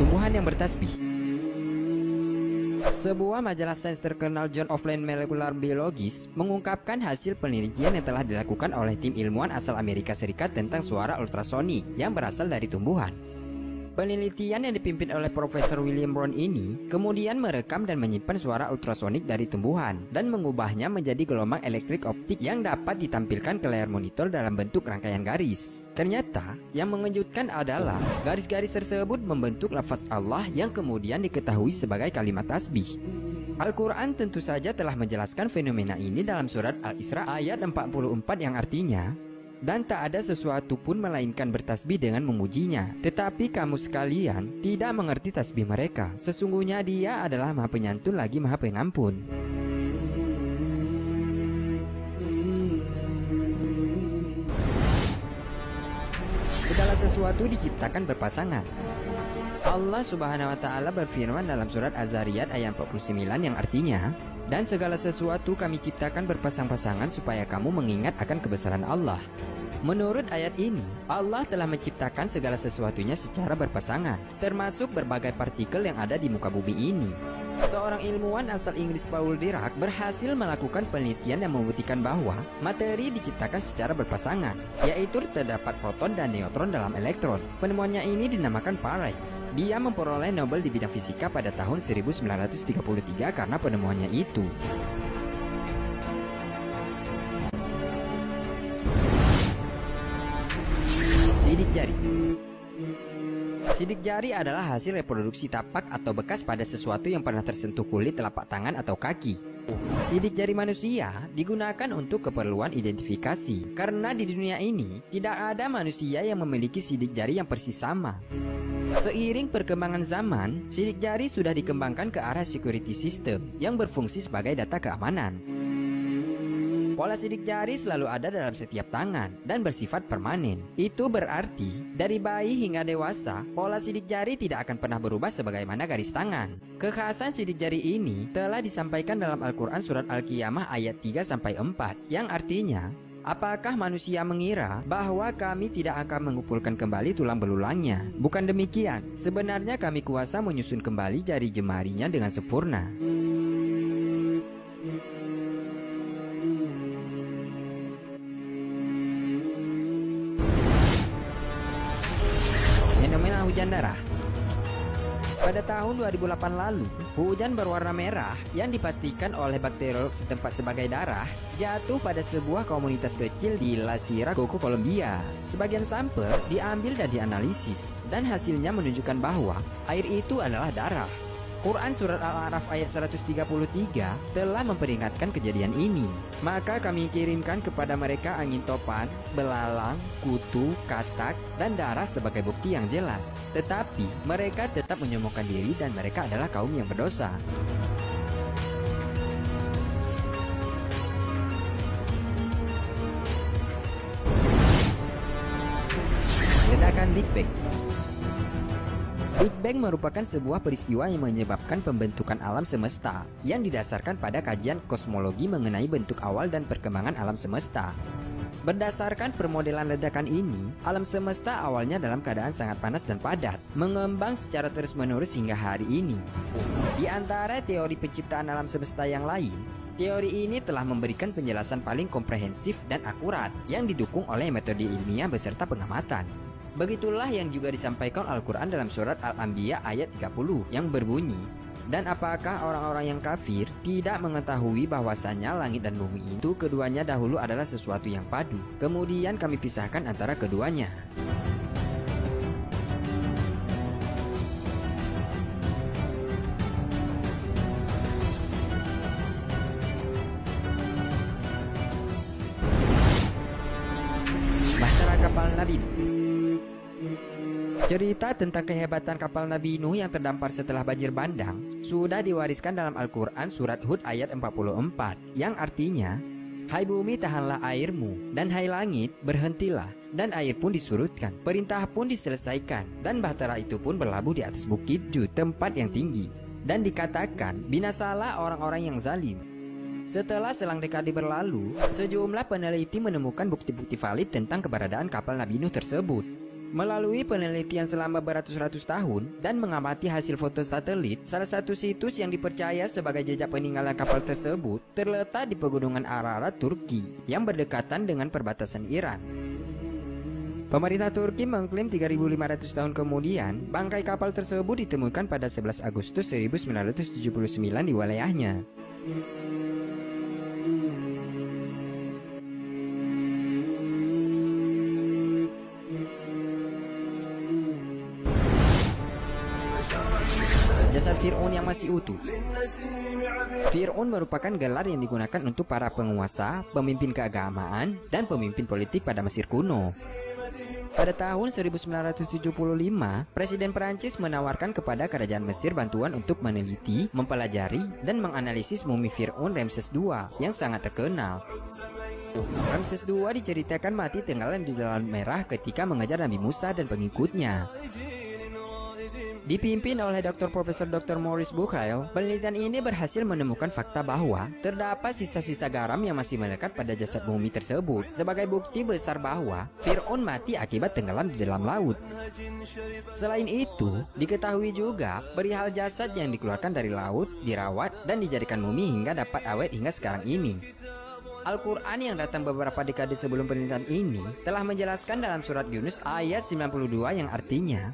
Tumbuhan yang bertasbih. Sebuah majalah sains terkenal Journal of Molecular Biology mengungkapkan hasil penelitian yang telah dilakukan oleh tim ilmuwan asal Amerika Serikat tentang suara ultrasonik yang berasal dari tumbuhan. Penelitian yang dipimpin oleh Profesor William Brown ini kemudian merekam dan menyimpan suara ultrasonik dari tumbuhan dan mengubahnya menjadi gelombang elektrik optik yang dapat ditampilkan ke layar monitor dalam bentuk rangkaian garis. Ternyata, yang mengejutkan adalah garis-garis tersebut membentuk lafaz Allah yang kemudian diketahui sebagai kalimat tasbih. Al-Quran tentu saja telah menjelaskan fenomena ini dalam surat Al-Isra ayat 44 yang artinya, dan tak ada sesuatu pun melainkan bertasbih dengan memujinya. Tetapi kamu sekalian tidak mengerti tasbih mereka. Sesungguhnya Dia adalah Maha Penyantun lagi Maha Pengampun. Segala sesuatu diciptakan berpasangan. Allah Subhanahu wa Ta'ala berfirman dalam surat Az-Zariyat ayat 49 yang artinya, dan segala sesuatu kami ciptakan berpasang-pasangan supaya kamu mengingat akan kebesaran Allah. Menurut ayat ini, Allah telah menciptakan segala sesuatunya secara berpasangan, termasuk berbagai partikel yang ada di muka bumi ini. Seorang ilmuwan asal Inggris Paul Dirac berhasil melakukan penelitian yang membuktikan bahwa materi diciptakan secara berpasangan, yaitu terdapat proton dan neutron dalam elektron. Penemuannya ini dinamakan Faraday. Dia memperoleh Nobel di bidang fisika pada tahun 1933 karena penemuannya itu. Sidik jari. Sidik jari adalah hasil reproduksi tapak atau bekas pada sesuatu yang pernah tersentuh kulit telapak tangan atau kaki. Sidik jari manusia digunakan untuk keperluan identifikasi, karena di dunia ini tidak ada manusia yang memiliki sidik jari yang persis sama. Seiring perkembangan zaman, sidik jari sudah dikembangkan ke arah security system yang berfungsi sebagai data keamanan. Pola sidik jari selalu ada dalam setiap tangan dan bersifat permanen. Itu berarti, dari bayi hingga dewasa, pola sidik jari tidak akan pernah berubah sebagaimana garis tangan. Kekhasan sidik jari ini telah disampaikan dalam Al-Quran surat Al-Qiyamah ayat 3-4, yang artinya, apakah manusia mengira bahwa kami tidak akan mengumpulkan kembali tulang belulangnya? Bukan demikian, sebenarnya kami kuasa menyusun kembali jari jemarinya dengan sempurna. Fenomena hujan darah. Pada tahun 2008 lalu, hujan berwarna merah yang dipastikan oleh bakteriolog setempat sebagai darah jatuh pada sebuah komunitas kecil di La Sierra, Colombia. Sebagian sampel diambil dan dianalisis, dan hasilnya menunjukkan bahwa air itu adalah darah. Quran Surat Al-A'raf ayat 133 telah memperingatkan kejadian ini. Maka kami kirimkan kepada mereka angin topan, belalang, kutu, katak, dan darah sebagai bukti yang jelas. Tetapi mereka tetap menyombongkan diri dan mereka adalah kaum yang berdosa. Ledakan Big Bang. Big Bang merupakan sebuah peristiwa yang menyebabkan pembentukan alam semesta yang didasarkan pada kajian kosmologi mengenai bentuk awal dan perkembangan alam semesta. Berdasarkan permodelan ledakan ini, alam semesta awalnya dalam keadaan sangat panas dan padat, mengembang secara terus-menerus hingga hari ini. Di antara teori penciptaan alam semesta yang lain, teori ini telah memberikan penjelasan paling komprehensif dan akurat yang didukung oleh metode ilmiah beserta pengamatan. Begitulah yang juga disampaikan Al-Quran dalam surat Al-Anbiya ayat 30 yang berbunyi, dan apakah orang-orang yang kafir tidak mengetahui bahwasannya langit dan bumi itu keduanya dahulu adalah sesuatu yang padu, kemudian kami pisahkan antara keduanya. Bahtera kapal Nabi. Cerita tentang kehebatan kapal Nabi Nuh yang terdampar setelah banjir bandang sudah diwariskan dalam Al-Quran surat Hud ayat 44 yang artinya, hai bumi tahanlah airmu, dan hai langit berhentilah, dan air pun disurutkan, perintah pun diselesaikan, dan bahtera itu pun berlabuh di atas bukit Jud, tempat yang tinggi, dan dikatakan binasalah orang-orang yang zalim. Setelah selang dekade berlalu, sejumlah peneliti menemukan bukti-bukti valid tentang keberadaan kapal Nabi Nuh tersebut. Melalui penelitian selama beratus-ratus tahun dan mengamati hasil foto satelit, salah satu situs yang dipercaya sebagai jejak peninggalan kapal tersebut terletak di pegunungan Ararat, Turki, yang berdekatan dengan perbatasan Iran. Pemerintah Turki mengklaim 3.500 tahun kemudian, bangkai kapal tersebut ditemukan pada 11 Agustus 1979 di wilayahnya. Jasad Fir'aun yang masih utuh. Fir'aun merupakan gelar yang digunakan untuk para penguasa, pemimpin keagamaan, dan pemimpin politik pada Mesir kuno. Pada tahun 1975, Presiden Perancis menawarkan kepada kerajaan Mesir bantuan untuk meneliti, mempelajari, dan menganalisis mumi Fir'aun Ramses II yang sangat terkenal. Ramses II diceritakan mati tenggelam di Laut Merah ketika mengejar Nabi Musa dan pengikutnya. Dipimpin oleh Profesor Dr. Maurice Bucaille, penelitian ini berhasil menemukan fakta bahwa terdapat sisa-sisa garam yang masih melekat pada jasad mumi tersebut sebagai bukti besar bahwa Fir'aun mati akibat tenggelam di dalam laut. Selain itu, diketahui juga perihal jasad yang dikeluarkan dari laut, dirawat, dan dijadikan mumi hingga dapat awet hingga sekarang ini. Al-Quran yang datang beberapa dekade sebelum penelitian ini telah menjelaskan dalam surat Yunus ayat 92 yang artinya,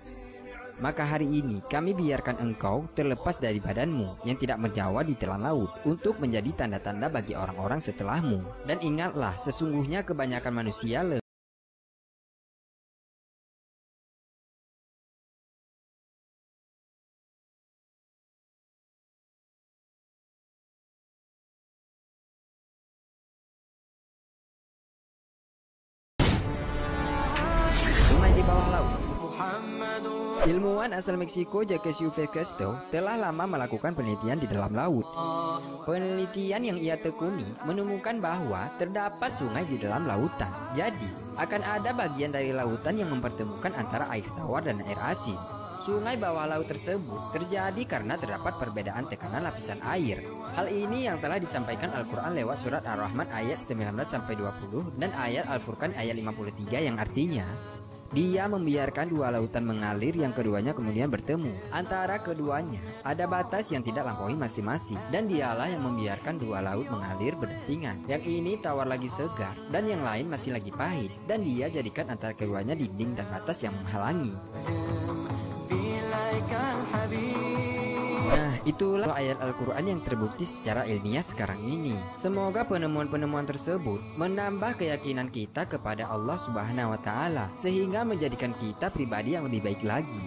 "Maka hari ini kami biarkan engkau terlepas dari badanmu yang tidak menjawa di telan laut untuk menjadi tanda-tanda bagi orang-orang setelahmu. Dan ingatlah, sesungguhnya kebanyakan manusia sungai di bawah laut." Ilmuwan asal Meksiko Jacques Cousteau telah lama melakukan penelitian di dalam laut. Penelitian yang ia tekuni menemukan bahwa terdapat sungai di dalam lautan. Jadi, akan ada bagian dari lautan yang mempertemukan antara air tawar dan air asin. Sungai bawah laut tersebut terjadi karena terdapat perbedaan tekanan lapisan air. Hal ini yang telah disampaikan Al-Quran lewat surat Ar-Rahman ayat 19-20 dan ayat Al-Furqan ayat 53 yang artinya, Dia membiarkan dua lautan mengalir yang keduanya kemudian bertemu. Antara keduanya ada batas yang tidak lampaui masing-masing. Dan dialah yang membiarkan dua laut mengalir berdampingan. Yang ini tawar lagi segar dan yang lain masih lagi pahit. Dan dia jadikan antara keduanya dinding dan batas yang menghalangi. Nah, itulah ayat Al-Quran yang terbukti secara ilmiah sekarang ini. Semoga penemuan-penemuan tersebut menambah keyakinan kita kepada Allah Subhanahu wa Ta'ala, sehingga menjadikan kita pribadi yang lebih baik lagi.